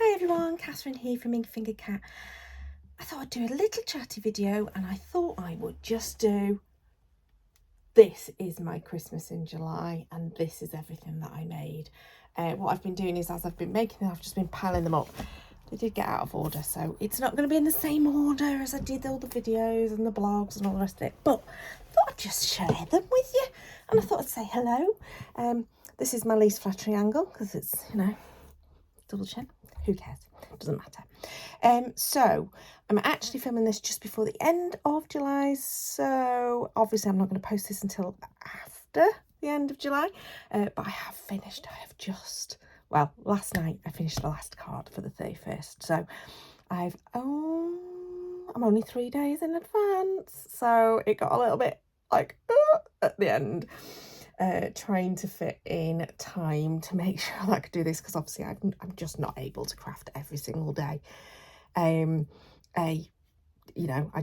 Hi everyone, Catherine here from Ink Finger Cat. I thought I'd do a little chatty video and I thought I would just do, this is my Christmas in July and this is everything that I made. What I've been doing is as I've been making them, I've just been piling them up. They did get out of order, so it's not going to be in the same order as I did all the videos and the blogs and all the rest of it, but I thought I'd just share them with you and I thought I'd say hello. This is my least flattering angle because it's, double chin. Who cares? Doesn't matter. So I'm actually filming this just before the end of July, so obviously I'm not going to post this until after the end of July, but I have finished. Last night I finished the last card for the 31st, so I'm only 3 days in advance, so it got a little bit like at the end. Trying to fit in time to make sure that I could do this, because obviously I'm just not able to craft every single day. I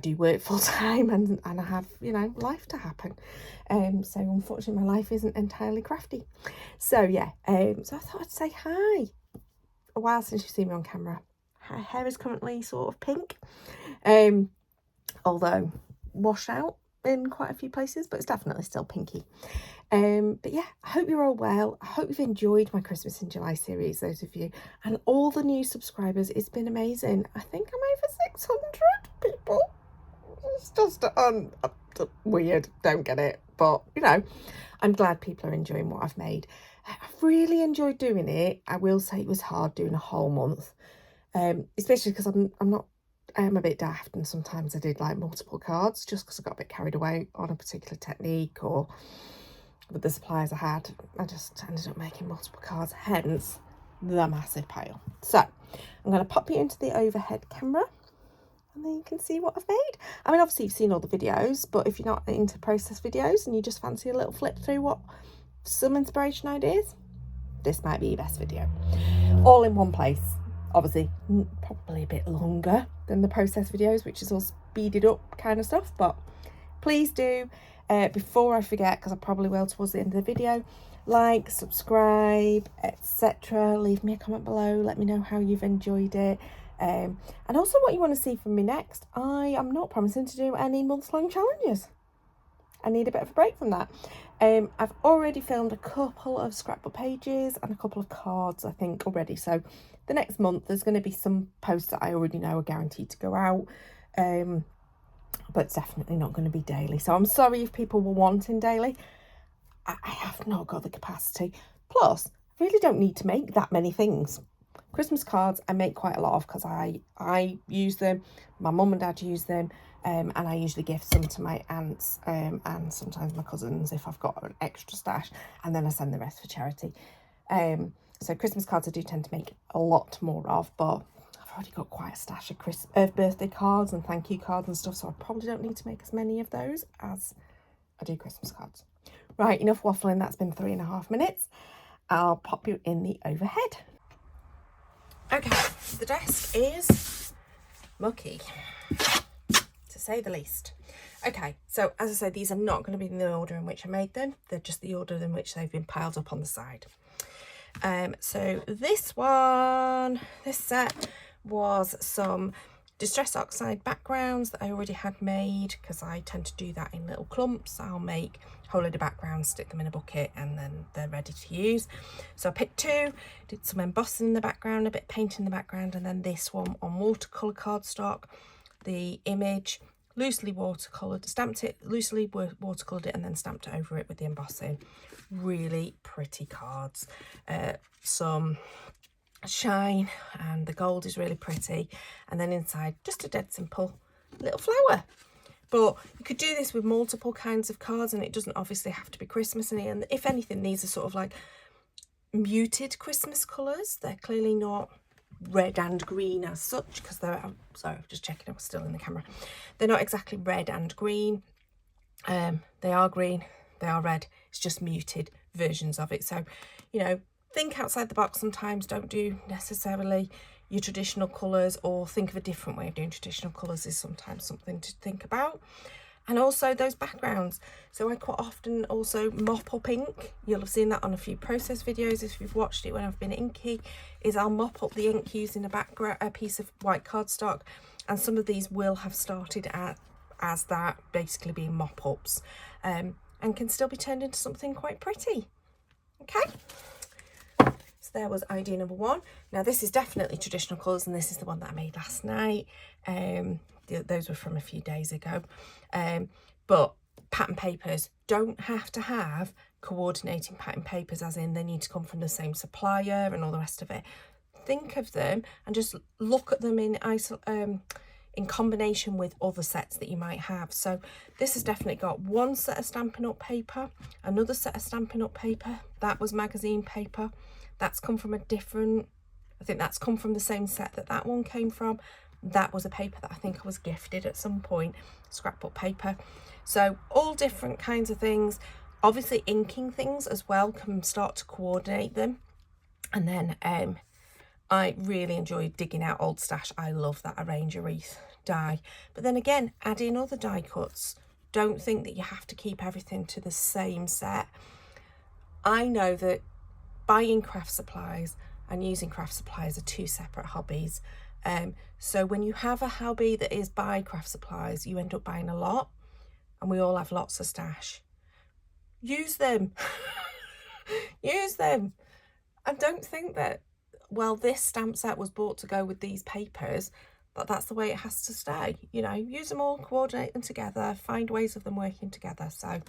do work full time and I have, life to happen. So unfortunately my life isn't entirely crafty. So yeah, so I thought I'd say hi. A while since you've seen me on camera. My hair is currently sort of pink, although washed out in quite a few places, but it's definitely still pinky. But yeah, I hope you're all well. I hope you've enjoyed my Christmas in July series, those of you, and all the new subscribers. It's been amazing. I think I'm over 600 people. It's just weird, don't get it, but I'm glad people are enjoying what I've made. I've really enjoyed doing it. I will say it was hard doing a whole month, especially because I am a bit daft, and sometimes I did like multiple cards just because I got a bit carried away on a particular technique or with the supplies I had. I just ended up making multiple cards, hence the massive pile. So I'm going to pop you into the overhead camera and then you can see what I've made. I mean, obviously you've seen all the videos, but if you're not into process videos and you just fancy a little flip through some inspiration ideas, this might be your best video. All in one place. Obviously probably a bit longer than the process videos, which is all speeded up kind of stuff, but please do, before I forget, because I probably will towards the end of the video, like, subscribe, etc. Leave me a comment below, let me know how you've enjoyed it, and also what you want to see from me next. I am not promising to do any month-long challenges. I need a bit of a break from that. I've already filmed a couple of scrapbook pages and a couple of cards, I think, already. So the next month there's going to be some posts that I already know are guaranteed to go out, but it's definitely not going to be daily. So I'm sorry if people were wanting daily. I have not got the capacity. Plus, I really don't need to make that many things. Christmas cards I make quite a lot of because I use them, my mum and dad use them, and I usually give some to my aunts and sometimes my cousins if I've got an extra stash, and then I send the rest for charity. So Christmas cards I do tend to make a lot more of, but I've already got quite a stash of birthday cards and thank you cards and stuff, so I probably don't need to make as many of those as I do Christmas cards. Right, enough waffling, that's been 3.5 minutes. I'll pop you in the overhead. Okay, the desk is mucky, to say the least. Okay, so as I said, these are not going to be in the order in which I made them. They're just the order in which they've been piled up on the side. So this set was some Distress Oxide backgrounds that I already had made, because I tend to do that in little clumps. I'll make a whole load of backgrounds, stick them in a bucket, and then they're ready to use. So I picked two, did some embossing in the background, a bit of paint in the background, and then this one on watercolour cardstock. The image loosely watercoloured, stamped it, loosely watercoloured it, and then stamped it over it with the embossing. Really pretty cards. Some shine, and the gold is really pretty, and then inside just a dead simple little flower. But you could do this with multiple kinds of cards, and it doesn't obviously have to be Christmassy. And if anything, these are sort of like muted Christmas colours. They're clearly not red and green as such, because they're, sorry, I'm just checking I was still in the camera. They're not exactly red and green. They are green, they are red. It's just muted versions of it. So, think outside the box sometimes. Don't do necessarily your traditional colours, or think of a different way of doing traditional colours is sometimes something to think about. And also those backgrounds. So I quite often also mop up ink. You'll have seen that on a few process videos if you've watched it when I've been inky, is I'll mop up the ink using a piece of white cardstock. And some of these will have started as that, basically being mop-ups, and can still be turned into something quite pretty. Okay. So there was idea number 1. Now this is definitely traditional colours, and this is the one that I made last night. Those were from a few days ago. But pattern papers don't have to have coordinating pattern papers, as in they need to come from the same supplier and all the rest of it. Think of them and just look at them in combination with other sets that you might have. So this has definitely got one set of Stampin' Up paper, another set of Stampin' Up paper. That was magazine paper. That's come from a different, I think that's come from the same set that one came from. That was a paper that I think I was gifted at some point, scrapbook paper. So all different kinds of things. Obviously inking things as well can start to coordinate them. And then I really enjoyed digging out old stash. I love that Arrange a Wreath die. But then again, add in other die cuts. Don't think that you have to keep everything to the same set. I know that buying craft supplies and using craft supplies are 2 separate hobbies. So when you have a hobby that is buy craft supplies, you end up buying a lot, and we all have lots of stash. Use them. Use them. And don't think that, well, this stamp set was bought to go with these papers, but that's the way it has to stay. You know, use them all, coordinate them together, find ways of them working together. So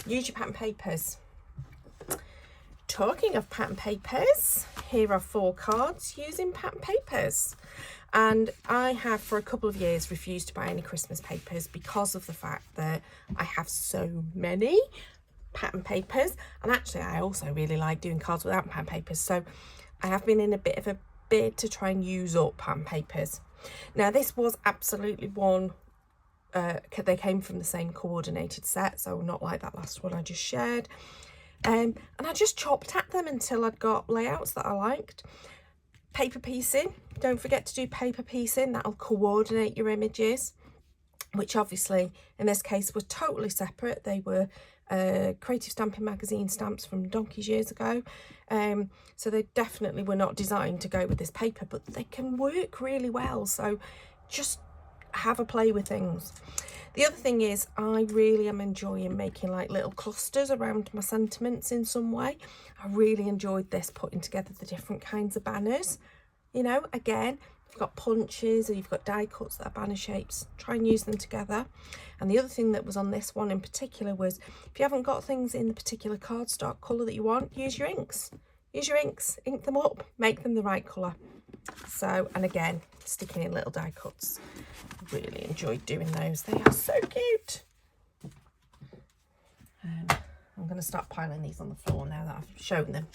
use your pattern papers. Talking of pattern papers, here are 4 cards using pattern papers. And I have for a couple of years refused to buy any Christmas papers because of the fact that I have so many pattern papers. And actually I also really like doing cards without pattern papers. So I have been in a bit of a bid to try and use up pattern papers. Now this was absolutely one, they came from the same coordinated set, so not like that last one I just shared. And I just chopped at them until I'd got layouts that I liked. Paper piecing, don't forget to do paper piecing, that'll coordinate your images, which obviously in this case were totally separate. They were Creative Stamping magazine stamps from donkey's years ago, so they definitely were not designed to go with this paper, but they can work really well. So just have a play with things. The other thing is I really am enjoying making like little clusters around my sentiments in some way. I really enjoyed this, putting together the different kinds of banners. You know, again, if you've got punches or you've got die cuts that are banner shapes, try and use them together. And the other thing that was on this one in particular was, if you haven't got things in the particular cardstock colour that you want, use your inks. Use your inks, ink them up, make them the right colour. So, and again, sticking in little die cuts. Really enjoyed doing those. They are so cute. I'm going to start piling these on the floor now that I've shown them.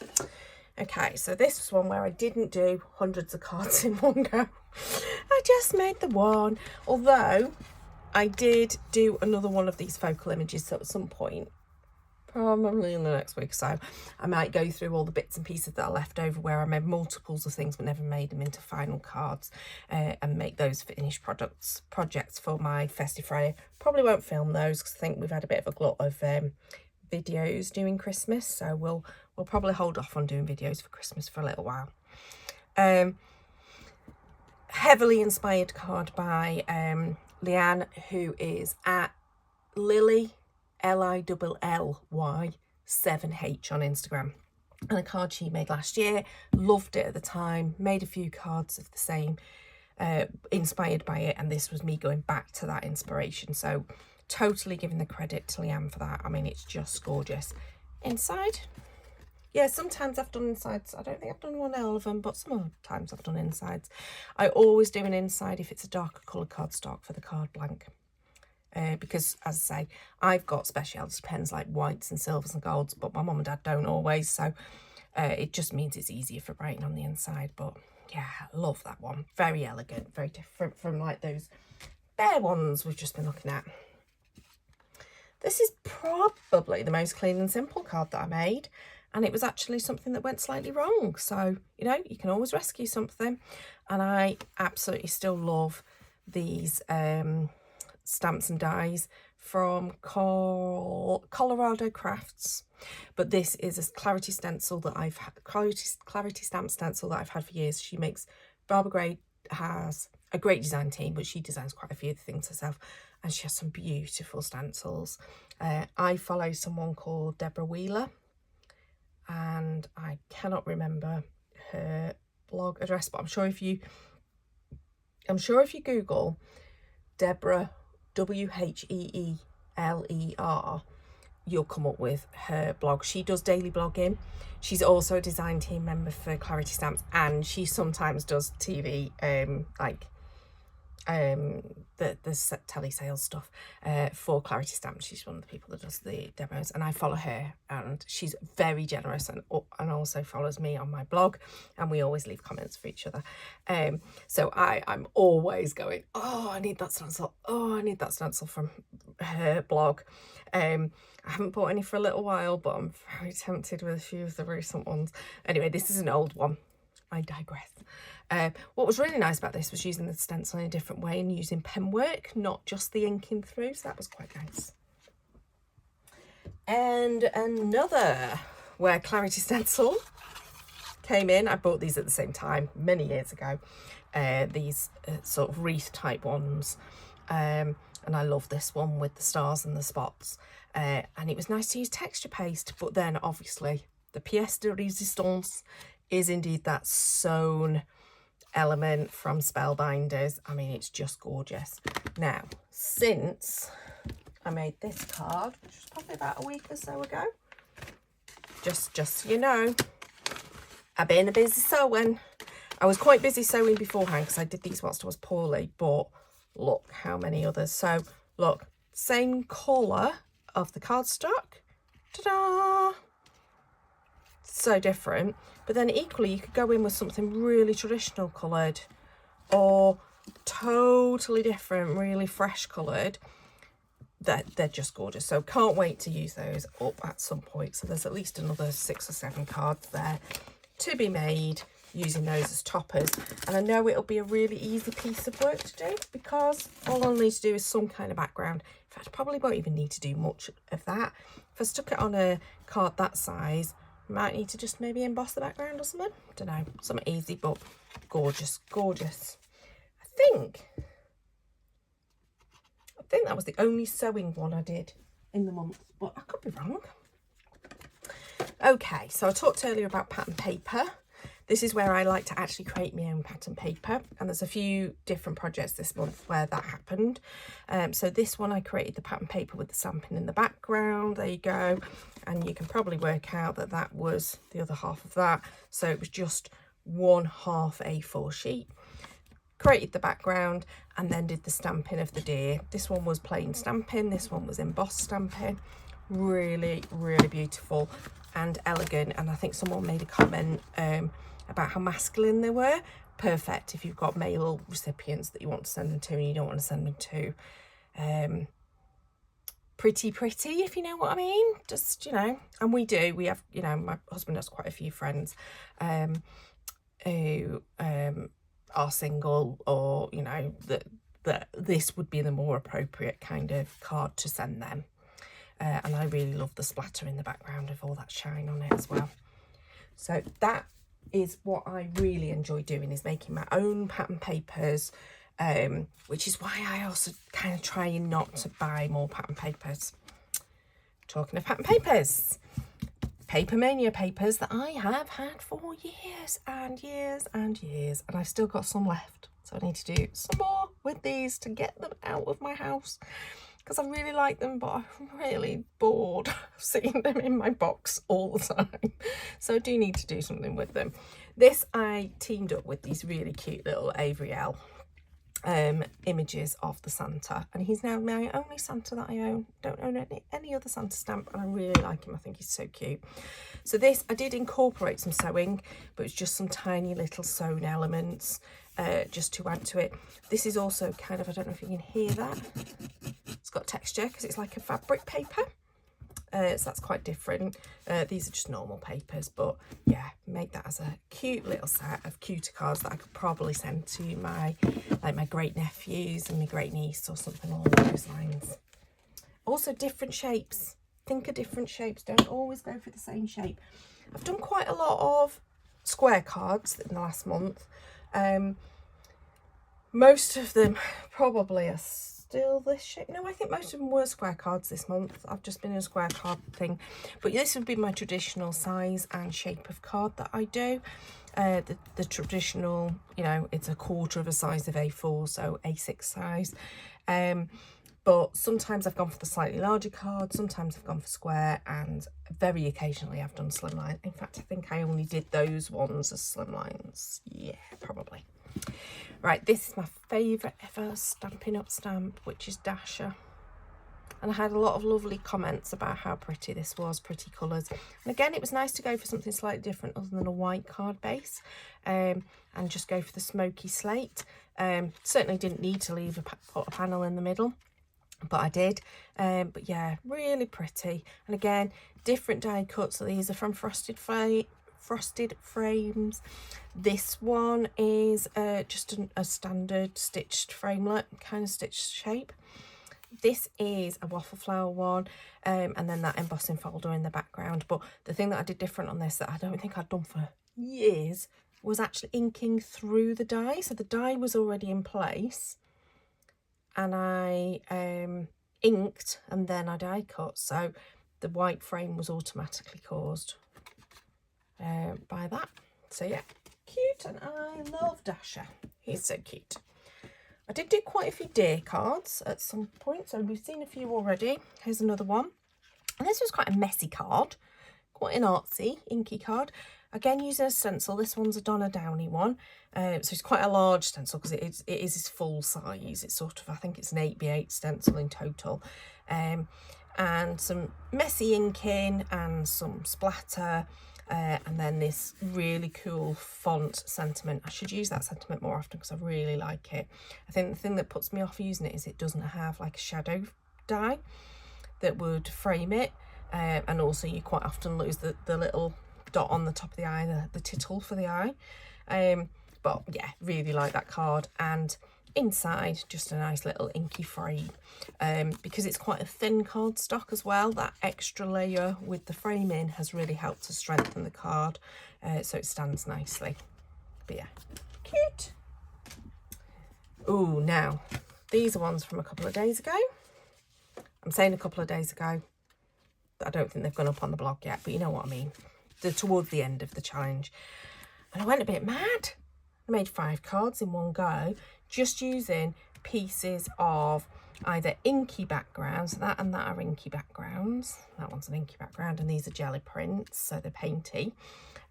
Okay, so this was one where I didn't do hundreds of cards in one go. I just made the one. Although I did do another one of these focal images, so at some point, probably in the next week or so, I might go through all the bits and pieces that are left over where I made multiples of things but never made them into final cards, and make those finished projects for my Festive Friday. Probably won't film those because I think we've had a bit of a glut of videos doing Christmas, so we'll probably hold off on doing videos for Christmas for a little while. Heavily inspired card by Leanne, who is at Lily Lilly 7H on Instagram, and a card she made last year. Loved it at the time, made a few cards of the same, inspired by it, and this was me going back to that inspiration. So totally giving the credit to Leanne for that. I mean, it's just gorgeous. Inside, yeah, sometimes I've done insides. I don't think I've done one all of them, but sometimes I've done insides. I always do an inside if it's a darker colour cardstock for the card blank. Because, as I say, I've got speciality pens like whites and silvers and golds, but my mum and dad don't always, so it just means it's easier for writing on the inside. But yeah, I love that one. Very elegant, very different from like those bare ones we've just been looking at. This is probably the most clean and simple card that I made, and it was actually something that went slightly wrong. So, you know, you can always rescue something, and I absolutely still love these stamps and dies from Colorado Crafts, but this is a clarity stencil that I've had, clarity stamp stencil that I've had for years. She makes, Barbara Gray has a great design team, but she designs quite a few of the things herself, and she has some beautiful stencils. I follow someone called Deborah Wheeler, and I cannot remember her blog address, but I'm sure if you Google Deborah, Wheeler, you'll come up with her blog. She does daily blogging. She's also a design team member for Clarity Stamps, and she sometimes does TV, the telesales stuff for Clarity Stamps. She's one of the people that does the demos, and I follow her, and she's very generous, and also follows me on my blog, and we always leave comments for each other. So I'm always going, oh, I need that stencil, oh, I need that stencil from her blog. I haven't bought any for a little while, but I'm very tempted with a few of the recent ones. Anyway, this is an old one. I digress. What was really nice about this was using the stencil in a different way and using pen work, not just the inking through, so that was quite nice. And another where Clarity Stencil came in. I bought these at the same time many years ago, these sort of wreath type ones, and I love this one with the stars and the spots, and it was nice to use texture paste, but then obviously the pièce de résistance is indeed that sewn element from Spellbinders. I mean, it's just gorgeous. Now, since I made this card, which was probably about a week or so ago, just so you know, I've been a busy sewing. I was quite busy sewing beforehand because I did these whilst I was poorly, but look how many others. So look, same colour of the cardstock. Ta-da! So different, but then equally you could go in with something really traditional coloured or totally different, really fresh coloured. They're just gorgeous. So can't wait to use those up at some point. So there's at least another 6 or 7 cards there to be made using those as toppers, and I know it'll be a really easy piece of work to do because all I'll need to do is some kind of background. In fact, I probably won't even need to do much of that. If I stuck it on a card that size, might need to just maybe emboss the background or something. Don't know, something easy but gorgeous. I think that was the only sewing one I did in the month, but I could be wrong. Okay, so I talked earlier about pattern paper. This is where I like to actually create my own pattern paper, and there's a few different projects this month where that happened. So this one I created the pattern paper with the stamping in the background. There you go, and you can probably work out that that was the other half of that. So it was just 1/2 A4 sheet. Created the background and then did the stamping of the deer. This one was plain stamping, this one was embossed stamping. Really beautiful and elegant, and I think someone made a comment about how masculine they were. Perfect if you've got male recipients that you want to send them to and you don't want to send them to pretty, if you know what I mean. Just, you know, and we have, you know, my husband has quite a few friends who are single, or, you know, that this would be the more appropriate kind of card to send them. And I really love the splatter in the background of all that shine on it as well. So that is what I really enjoy doing, is making my own pattern papers, which is why I also kind of try not to buy more pattern papers. Talking of pattern papers, Paper Mania papers that I have had for years and years and years, and I've still got some left. So I need to do some more with these to get them out of my house, because I really like them, but I'm really bored of seeing them in my box all the time. So I do need to do something with them. This I teamed up with these really cute little Avery L images of the Santa, and he's now my only Santa that I own. Don't own any other Santa stamp, and I really like him. I think he's so cute. So this, I did incorporate some sewing, but it's just some tiny little sewn elements just to add to it. This is also kind of, I don't know if you can hear that, it's got texture because it's like a fabric paper. So that's quite different. These are just normal papers, but yeah, made that as a cute little set of cuter cards that I could probably send to my great nephews and my great niece or something along those lines. Also different shapes. Think of different shapes. Don't always go for the same shape. I've done quite a lot of square cards in the last month. Most of them probably are still this shape. No, I think most of them were square cards this month. I've just been in a square card thing. But this would be my traditional size and shape of card that I do. The traditional, you know, it's a quarter of a size of A4, so A6 size. But sometimes I've gone for the slightly larger card, sometimes I've gone for square, and very occasionally I've done slimline. In fact, I think I only did those ones as slimlines. Yeah, probably. Right, this is my favourite ever Stampin' Up stamp, which is Dasher. And I had a lot of lovely comments about how pretty this was, pretty colours. And again, it was nice to go for something slightly different other than a white card base, and just go for the smoky slate. Certainly didn't need to put a panel in the middle, but I did. But yeah, really pretty. And again, different die cuts. So these are from Frosted Frames. This one is just a standard stitched framelit kind of stitched shape. This is a waffle flower one, and then that embossing folder in the background. But the thing that I did different on this that I don't think I'd done for years was actually inking through the die. So the die was already in place, and I inked and then I die cut. So the white frame was automatically caused by that. So yeah, cute, and I love Dasher. He's so cute. I did do quite a few day cards at some point, so we've seen a few already. Here's another one. And this was quite a messy card, quite an artsy, inky card. Again, using a stencil. This one's a Donna Downey one. So it's quite a large stencil because it is his full size. It's sort of, I think it's an 8x8 stencil in total. And some messy inking and some splatter. And then this really cool font sentiment. I should use that sentiment more often because I really like it. I think the thing that puts me off using it is it doesn't have like a shadow die that would frame it. And also you quite often lose the little dot on the top of the eye, the tittle for the eye. But yeah, really like that card. And inside, just a nice little inky frame. Because it's quite a thin cardstock as well, that extra layer with the framing has really helped to strengthen the card, so it stands nicely. But yeah, cute. Oh, now these are ones from a couple of days ago. I'm saying a couple of days ago. I don't think they've gone up on the blog yet, but you know what I mean. They're towards the end of the challenge, and I went a bit mad. I made 5 cards in one go, just using pieces of either inky backgrounds. That and that are inky backgrounds. That one's an inky background, and these are jelly prints, so they're painty.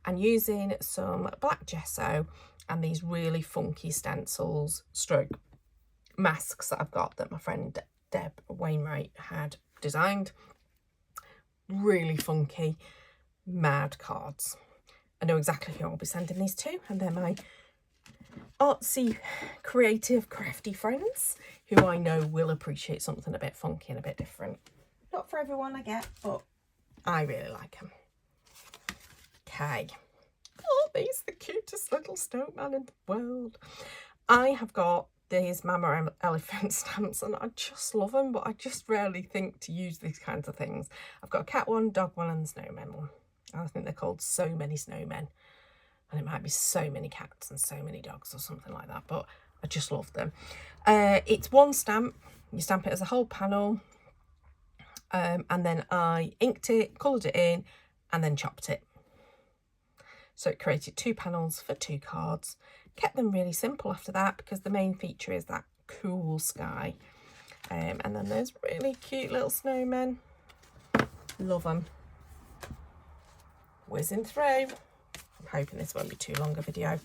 And using some black gesso and these really funky stencils, stroke masks that I've got that my friend Deb Wainwright had designed. Really funky, mad cards. I know exactly who I'll be sending these to, and they're my artsy, creative, crafty friends who I know will appreciate something a bit funky and a bit different. Not for everyone, I get, but I really like them. Okay. Oh, these are the cutest little snowman in the world. I have got these Mama Elephant stamps and I just love them, but I just rarely think to use these kinds of things. I've got a cat one, dog one, and snowman one. I think they're called So Many Snowmen. And it might be so many cats and so many dogs or something like that, but I just love them. It's one stamp. You stamp it as a whole panel, and then I inked it, coloured it in, and then chopped it. So it created 2 panels for 2 cards. Kept them really simple after that because the main feature is that cool sky. And then there's really cute little snowmen. Love them. Whizzing through. I'm hoping this won't be too long a video.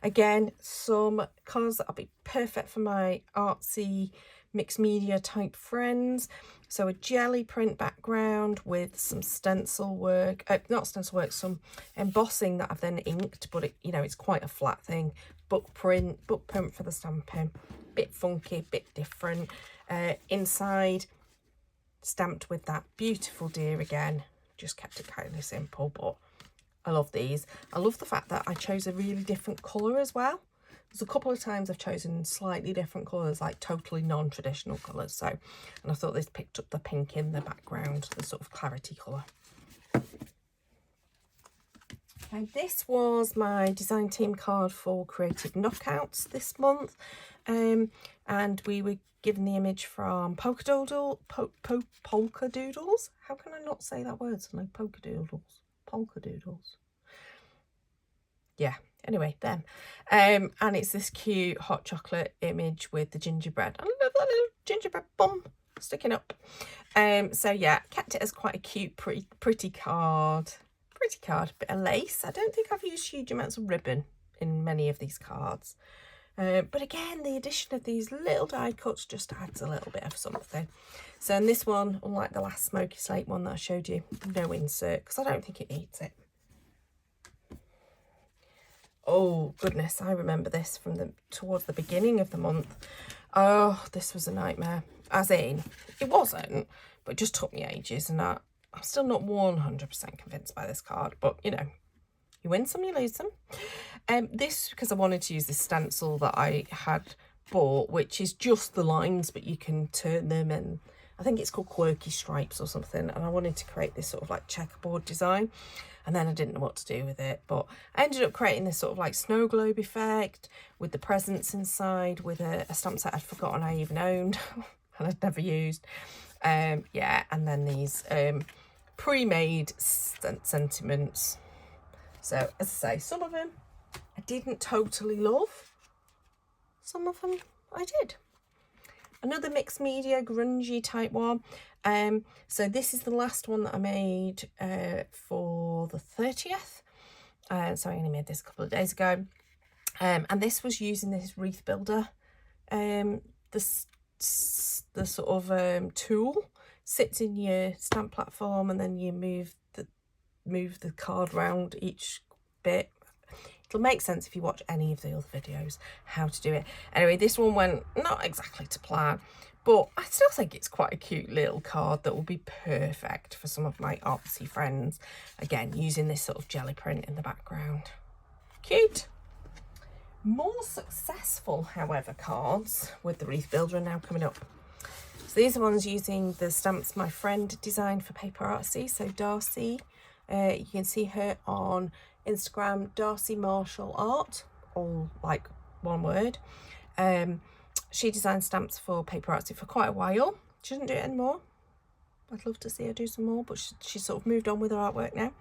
Again, some colours that'll be perfect for my artsy mixed media type friends. So a jelly print background with some stencil work, not stencil work, some embossing that I've then inked, but it, you know, it's quite a flat thing. Book print for the stamping, bit funky, bit different. Inside, stamped with that beautiful deer again. Just kept it kind of simple, but I love these. I love the fact that I chose a really different colour as well. There's a couple of times I've chosen slightly different colours, like totally non-traditional colours. So, and I thought this picked up the pink in the background, the sort of clarity colour. Okay, this was my design team card for Creative Knockouts this month. And we were given the image from Polka Doodles. How can I not say that word? Like Polka Doodles. Yeah, anyway, them. And it's this cute hot chocolate image with the gingerbread. I love that little gingerbread bum sticking up. So yeah, kept it as quite a cute, pretty card. Bit of lace. I don't think I've used huge amounts of ribbon in many of these cards. But again, the addition of these little die cuts just adds a little bit of something. So in this one, unlike the last Smoky Slate one that I showed you, no insert, because I don't think it needs it. Oh goodness, I remember this from towards the beginning of the month. Oh, this was a nightmare. As in, it wasn't, but it just took me ages, and I'm still not 100% convinced by this card, but you know, you win some, you lose some. This, because I wanted to use this stencil that I had bought, which is just the lines, but you can turn them, and I think it's called Quirky Stripes or something, and I wanted to create this sort of like checkerboard design, and then I didn't know what to do with it, but I ended up creating this sort of like snow globe effect with the presents inside, with a stamp set I'd forgotten I even owned and I'd never used. Yeah, and then these pre-made sentiments. So as I say, some of them I didn't totally love, some of them I did. Another mixed media grungy type one. So this is the last one that I made for the 30th. So I only made this a couple of days ago. And this was using this wreath builder. The sort of tool sits in your stamp platform, and then you move the card round each bit. It'll make sense if you watch any of the other videos how to do it. Anyway, this one went not exactly to plan, but I still think it's quite a cute little card that will be perfect for some of my artsy friends. Again, using this sort of jelly print in the background. Cute. More successful, however, cards with the wreath builder are now coming up. So these are ones using the stamps my friend designed for Paper Artsy. So Darcy, you can see her on Instagram, Darcy Marshall Art, all like one word. She designed stamps for Paper Artsy for quite a while. She doesn't do it anymore. I'd love to see her do some more, but she's sort of moved on with her artwork now.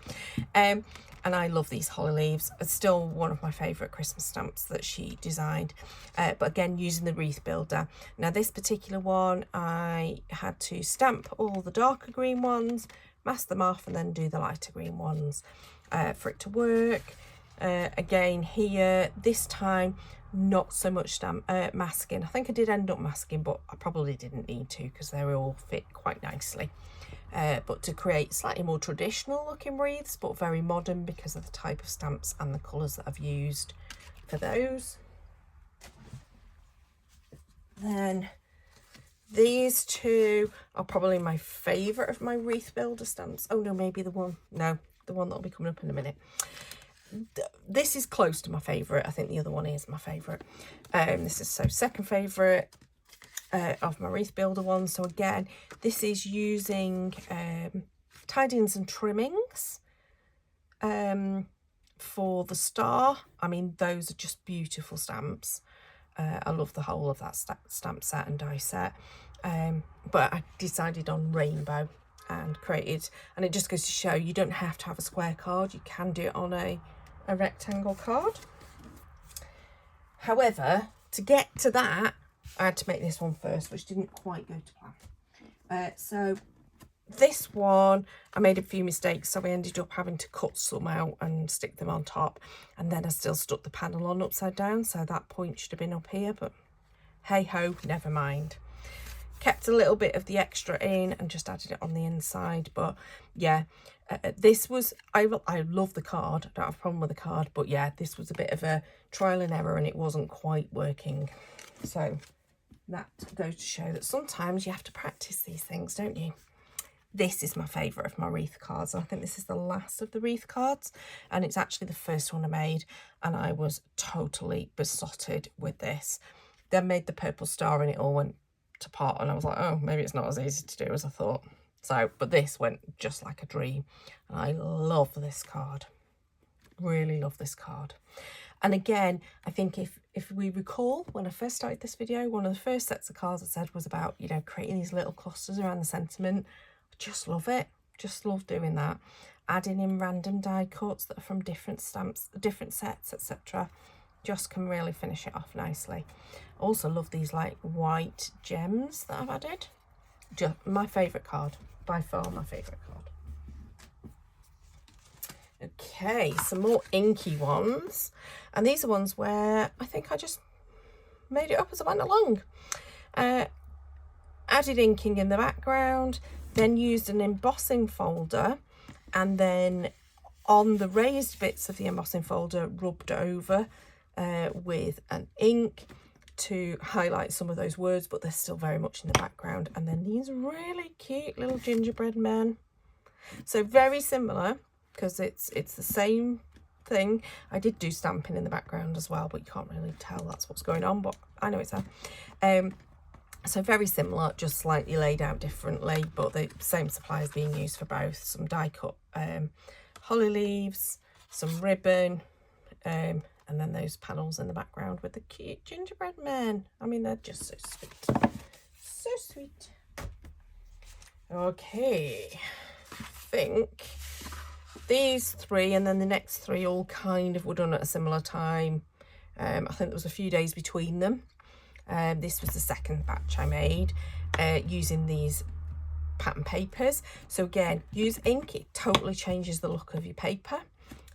And I love these holly leaves. It's still one of my favourite Christmas stamps that she designed. But again, using the wreath builder. Now this particular one, I had to stamp all the darker green ones, mask them off, and then do the lighter green ones for it to work. Again here, this time, not so much masking. I think I did end up masking, but I probably didn't need to because they all fit quite nicely. But to create slightly more traditional looking wreaths, but very modern because of the type of stamps and the colours that I've used for those. Then these two are probably my favourite of my wreath builder stamps. Oh no, maybe the one that'll be coming up in a minute. This is close to my favourite. I think the other one is my favourite. This is second favourite of my wreath builder one. So again, this is using tie-ins and trimmings for the star. I mean, those are just beautiful stamps. I love the whole of that stamp set and die set. But I decided on rainbow and created, and it just goes to show you don't have to have a square card. You can do it on a rectangle card. However, to get to that, I had to make this one first, which didn't quite go to plan. So this one, I made a few mistakes, so I ended up having to cut some out and stick them on top, and then I still stuck the panel on upside down, so that point should have been up here, but hey ho, never mind. Kept a little bit of the extra in and just added it on the inside. But yeah, this was, I love the card, I don't have a problem with the card, but yeah, this was a bit of a trial and error and it wasn't quite working. So that goes to show that sometimes you have to practice these things, don't you? This is my favourite of my wreath cards. I think this is the last of the wreath cards, and it's actually the first one I made, and I was totally besotted with this. Then made the purple star and it all went to pot, and I was like, oh, maybe it's not as easy to do as I thought. So, but this went just like a dream, and I love this card. Really love this card. And again, I think if we recall, when I first started this video, one of the first sets of cards I said was about, you know, creating these little clusters around the sentiment. I just love it. Just love doing that. Adding in random die cuts that are from different stamps, different sets, etc. Just can really finish it off nicely. Also love these like white gems that I've added. Just my favourite card. By far my favourite card. Okay, some more inky ones, and these are ones where I think I just made it up as I went along. Added inking in the background, then used an embossing folder, and then on the raised bits of the embossing folder rubbed over with an ink to highlight some of those words, but they're still very much in the background. And then these really cute little gingerbread men. So very similar, because it's the same thing. I did do stamping in the background as well, but you can't really tell that's what's going on, but I know it's there. So very similar, just slightly laid out differently, but the same supplies being used for both. Some die cut holly leaves, some ribbon, and then those panels in the background with the cute gingerbread men. I mean, they're just so sweet. So sweet. Okay, I think these three and then the next three all kind of were done at a similar time. I think there was a few days between them. This was the second batch I made using these pattern papers. So again, use ink, it totally changes the look of your paper.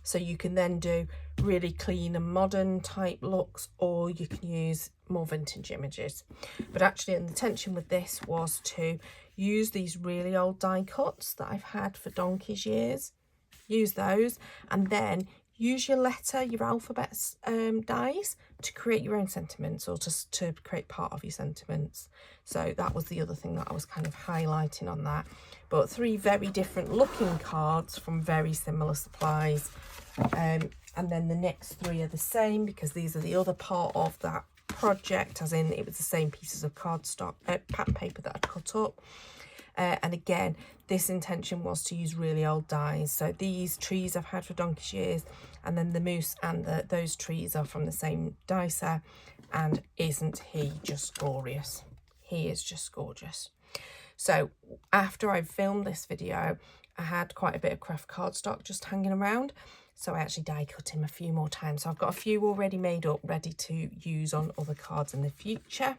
So you can then do really clean and modern type looks, or you can use more vintage images. But actually the intention with this was to use these really old die cuts that I've had for donkey's years. Use those, and then use your letter, your alphabet dies to create your own sentiments, or to create part of your sentiments. So that was the other thing that I was kind of highlighting on that. But three very different looking cards from very similar supplies. And then the next three are the same, because these are the other part of that project, as in it was the same pieces of cardstock, pattern paper that I'd cut up. And again, this intention was to use really old dies. So these trees I've had for donkey's years, and then the moose and those trees are from the same die set. And isn't he just glorious? He is just gorgeous. So after I filmed this video, I had quite a bit of craft cardstock just hanging around. So I actually die cut him a few more times. So I've got a few already made up, ready to use on other cards in the future.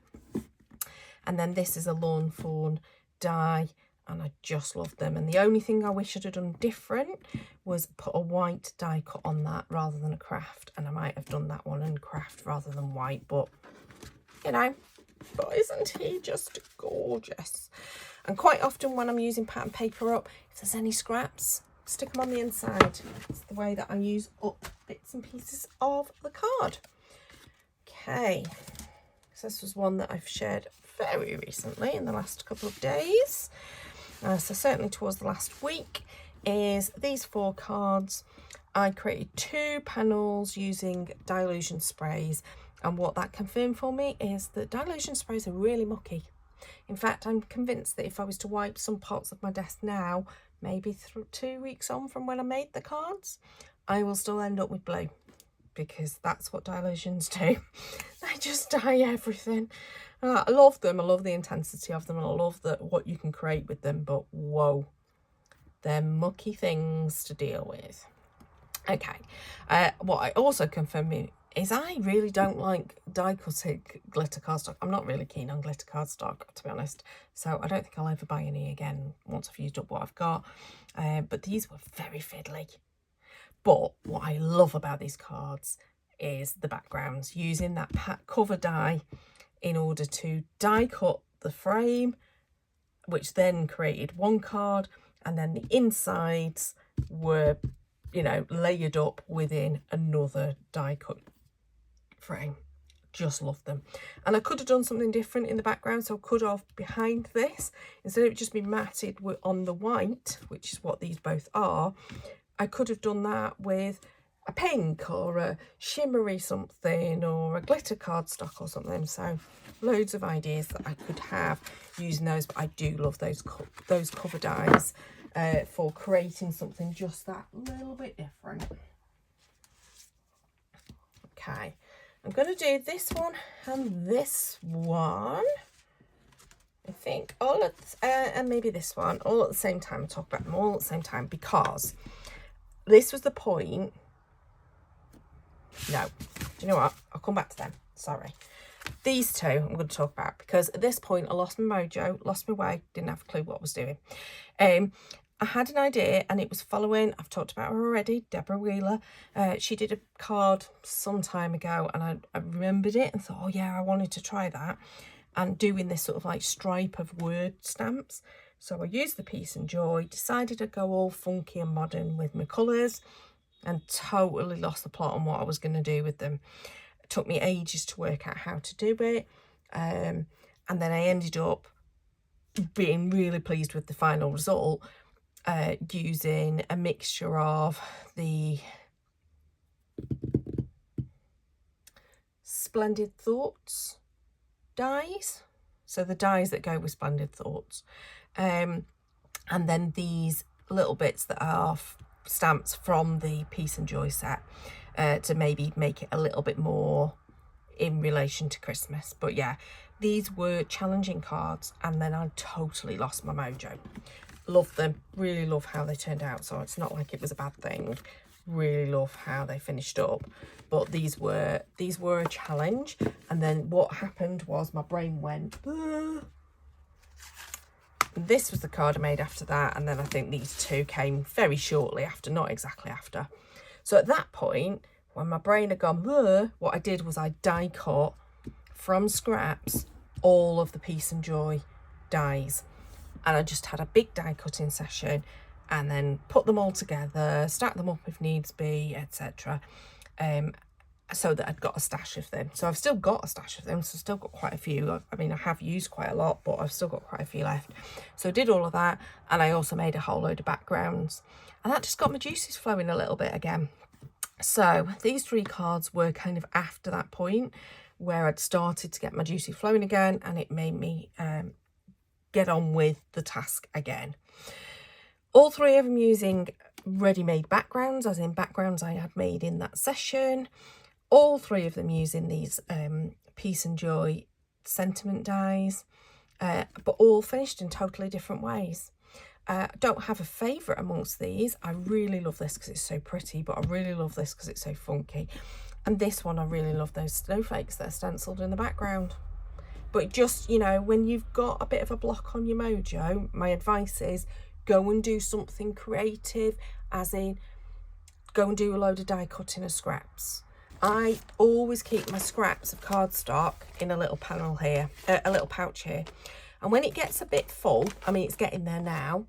And then this is a lawn fawn die, and I just love them. And the only thing I wish I'd have done different was put a white die cut on that rather than a craft, and I might have done that one in craft rather than white, but you know, but isn't he just gorgeous? And quite often when I'm using pattern paper up, if there's any scraps, stick them on the inside. It's the way that I use up bits and pieces of the card. Okay, so this was one that I've shared very recently in the last couple of days. So certainly towards the last week, is these 4 cards. I created 2 panels using dilution sprays, and what that confirmed for me is that dilution sprays are really mucky. In fact, I'm convinced that if I was to wipe some parts of my desk now, maybe 2 weeks on from when I made the cards, I will still end up with blue, because that's what dilutions do. They just dye everything. I love them. I love the intensity of them, and I love what you can create with them, but whoa, they're mucky things to deal with. Okay, what I also confirmed is I really don't like die cutting glitter cardstock. I'm not really keen on glitter cardstock, to be honest, so I don't think I'll ever buy any again once I've used up what I've got. But these were very fiddly. But what I love about these cards is the backgrounds, using that cover die in order to die cut the frame, which then created one card, and then the insides were, you know, layered up within another die cut frame. just love them. And I could have done something different in the background, so I could have, behind this, instead of it just being matted on the white, which is what these both are, I could have done that with a pink or a shimmery something or a glitter cardstock or something. So loads of ideas that I could have using those, but I do love those cover dies for creating something just that little bit different. Okay, I'm going to do this one and this one, I think, all at and maybe this one all at the same time. I'll talk about them all at the same time, because this was the point. No, do you know what? I'll come back to them. Sorry. These two I'm going to talk about, because at this point I lost my mojo, lost my way, didn't have a clue what I was doing. I had an idea, and it was following, I've talked about her already, Deborah Wheeler. She did a card some time ago, and I remembered it and thought, oh yeah, I wanted to try that. And doing this sort of like stripe of word stamps. So I used the Peace and Joy, decided to go all funky and modern with my colours, and totally lost the plot on what I was going to do with them. It took me ages to work out how to do it. And then I ended up being really pleased with the final result, using a mixture of the Splendid Thoughts dies, so the dies that go with Splendid Thoughts, and then these little bits that are stamps from the Peace and Joy set, to maybe make it a little bit more in relation to Christmas. But yeah, these were challenging cards, and then I totally lost my mojo. Love them, really love how they turned out, so it's not like it was a bad thing. Really love how they finished up, but these were a challenge. And then what happened was my brain went, this was the card I made after that, and then I think these two came very shortly after, not exactly after. So at that point, when my brain had gone, what I did was I die cut from scraps all of the Peace and Joy dies, and I just had a big die cutting session, and then put them all together, stack them up if needs be, etc. So that I'd got a stash of them. So I've still got a stash of them, so I've still got quite a few. I mean, I have used quite a lot, but I've still got quite a few left. So I did all of that, and I also made a whole load of backgrounds, and that just got my juices flowing a little bit again. So these three cards were kind of after that point where I'd started to get my juices flowing again, and it made me get on with the task again. All three of them using ready-made backgrounds, as in backgrounds I had made in that session. All three of them using these Peace and Joy sentiment dies, but all finished in totally different ways. I don't have a favourite amongst these. I really love this because it's so pretty, but I really love this because it's so funky. And this one, I really love those snowflakes that are stenciled in the background. But just, you know, when you've got a bit of a block on your mojo, my advice is go and do something creative, as in go and do a load of die cutting of scraps. I always keep my scraps of cardstock in a little panel here, a little pouch here. And when it gets a bit full, I mean, it's getting there now,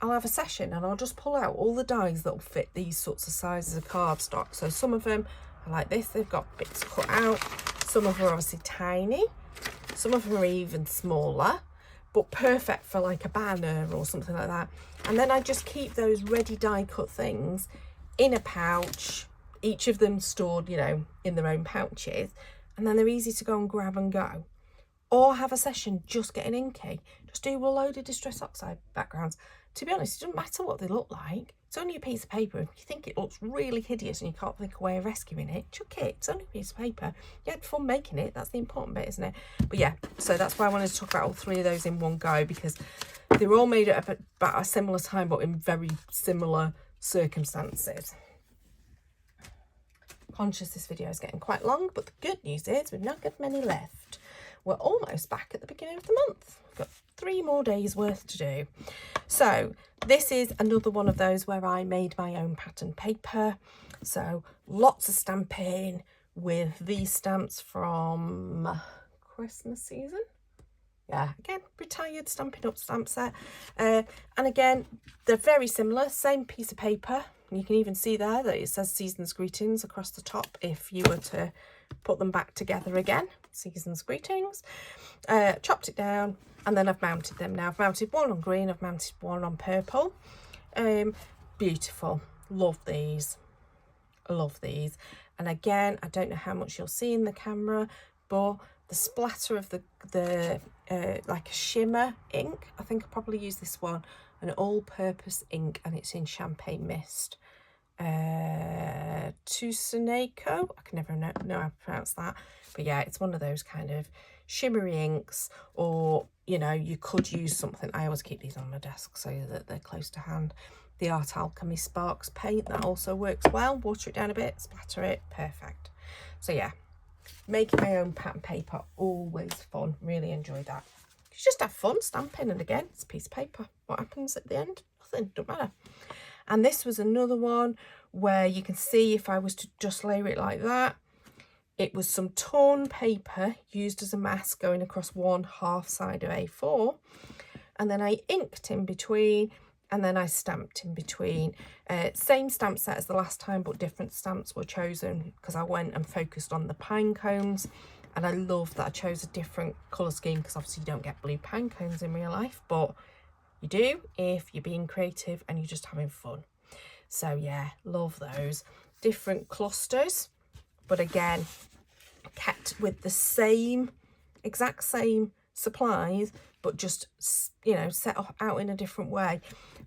I'll have a session and I'll just pull out all the dies that will fit these sorts of sizes of cardstock. So some of them are like this, they've got bits cut out. Some of them are obviously tiny. Some of them are even smaller, but perfect for like a banner or something like that. And then I just keep those ready die cut things in a pouch, each of them stored, you know, in their own pouches, and then they're easy to go and grab and go. Or have a session just getting inky. Just do a load of Distress Oxide backgrounds. To be honest, it doesn't matter what they look like. It's only a piece of paper. If you think it looks really hideous and you can't think of a way of rescuing it, chuck it. It's only a piece of paper. You had fun making it. That's the important bit, isn't it? But yeah, so that's why I wanted to talk about all three of those in one go, because they were all made at about a similar time, but in very similar circumstances. Conscious this video is getting quite long, but the good news is we've not got many left. We're almost back at the beginning of the month. We've got 3 more days worth to do. So this is another one of those where I made my own pattern paper. So lots of stamping with these stamps from Christmas season. Yeah, again, retired Stampin' Up stamp set. And again, they're very similar, same piece of paper. You can even see there that it says Season's Greetings across the top if you were to put them back together again. Season's greetings. Chopped it down, and then I've mounted them now. I've mounted one on green, I've mounted one on purple. Beautiful. Love these. Love these. And again, I don't know how much you'll see in the camera, but the splatter of the like a shimmer ink, I think I'll probably use this one, an all-purpose ink, and it's in Champagne Mist. Tusaneko, I can never know how to pronounce that, but yeah, it's one of those kind of shimmery inks, or you know, you could use something. I always keep these on my desk so that they're close to hand. The Art Alchemy Sparks paint, that also works well. Water it down a bit, splatter it, perfect. So yeah, making my own pattern paper, always fun. Really enjoy that. You just have fun stamping, and again, it's a piece of paper. What happens at the end? Nothing, don't matter. And this was another one where you can see, if I was to just layer it like that, it was some torn paper used as a mask going across one half side of A4, and then I inked in between, and then I stamped in between. Same stamp set as the last time, but different stamps were chosen because I went and focused on the pine cones. And I love that I chose a different colour scheme, because obviously you don't get blue pine cones in real life, but you do if you're being creative and you're just having fun. So yeah, love those. Different clusters, but again, kept with the same, exact same supplies, but just, you know, set out in a different way.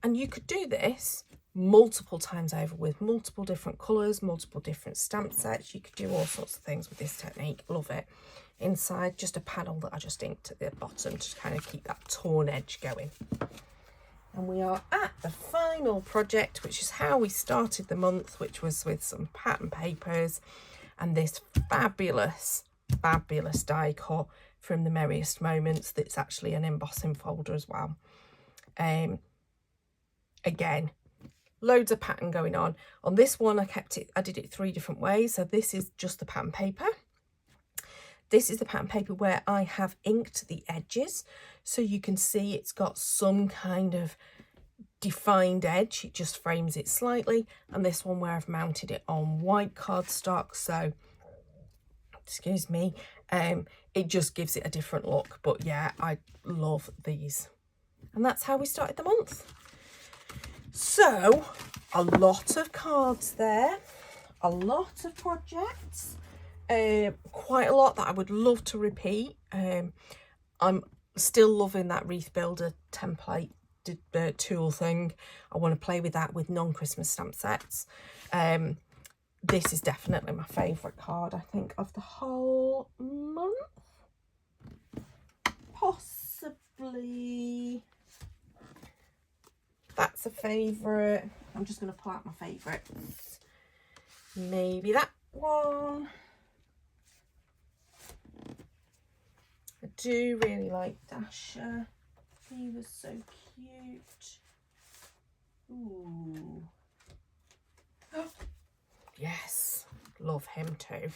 And you could do this multiple times over with multiple different colours, multiple different stamp sets. You could do all sorts of things with this technique. Love it. Inside, just a panel that I just inked at the bottom to kind of keep that torn edge going. And we are at the final project, which is how we started the month, which was with some pattern papers and this fabulous die cut from the Merriest Moments. That's actually an embossing folder as well. Again, loads of pattern going on. On this one, I did it 3 different ways. So this is just the pattern paper. This is the pattern paper where I have inked the edges, so you can see it's got some kind of defined edge. It just frames it slightly. And this one where I've mounted it on white cardstock, so excuse me, it just gives it a different look. But yeah, I love these. And that's how we started the month. So a lot of cards there, a lot of projects. Quite a lot that I would love to repeat. I'm still loving that Wreath Builder template tool thing. I want to play with that with non-Christmas stamp sets. This is definitely my favourite card, I think, of the whole month. Possibly that's a favourite. I'm just going to pull out my favourites. Maybe that one. I do really like Dasher. He was so cute. Ooh. Yes, love him too.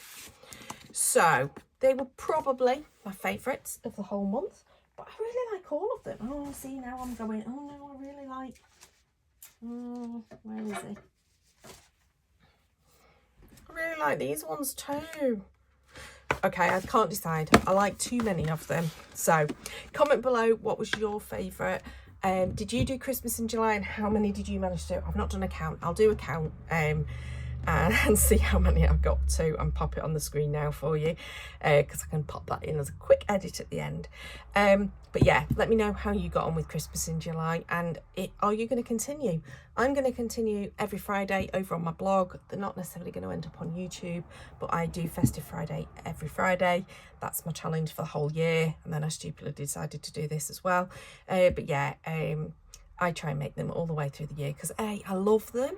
So they were probably my favourites of the whole month, but I really like all of them. Oh, see, now I'm going, oh no, I really like, where is he? I really like these ones too. Okay, I can't decide. I like too many of them. So comment below, what was your favourite? Did you do Christmas in July, and how many did you manage to do? I've not done a count. I'll do a count and see how many I've got to, and pop it on the screen now for you, because I can pop that in as a quick edit at the end. But yeah, let me know how you got on with Christmas in July, and are you going to continue? I'm going to continue every Friday over on my blog. They're not necessarily going to end up on YouTube, but I do Festive Friday every Friday. That's my challenge for the whole year, and then I stupidly decided to do this as well. But yeah, I try and make them all the way through the year, because I love them.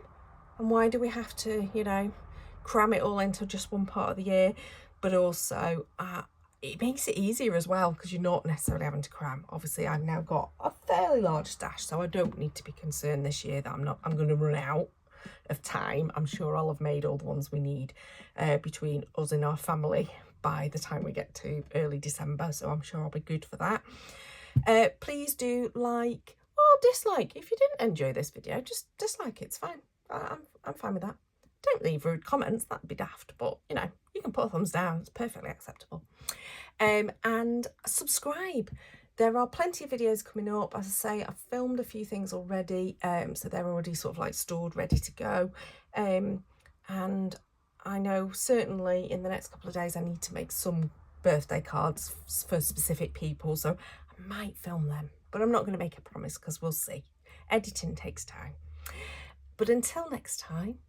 And why do we have to, you know, cram it all into just one part of the year? But also, it makes it easier as well, because you're not necessarily having to cram. Obviously, I've now got a fairly large stash, so I don't need to be concerned this year that I'm going to run out of time. I'm sure I'll have made all the ones we need between us and our family by the time we get to early December. So I'm sure I'll be good for that. Please do like or dislike. If you didn't enjoy this video, just dislike it. It's fine. I'm fine with that. Don't leave rude comments, that'd be daft, but you know, you can can put a thumbs down, it's perfectly acceptable. And subscribe. There are plenty of videos coming up. As I say, I've filmed a few things already, so they're already sort of like stored, ready to go. And I know certainly in the next couple of days I need to make some birthday cards for specific people, so I might film them, but I'm not going to make a promise because we'll see. Editing takes time. But until next time,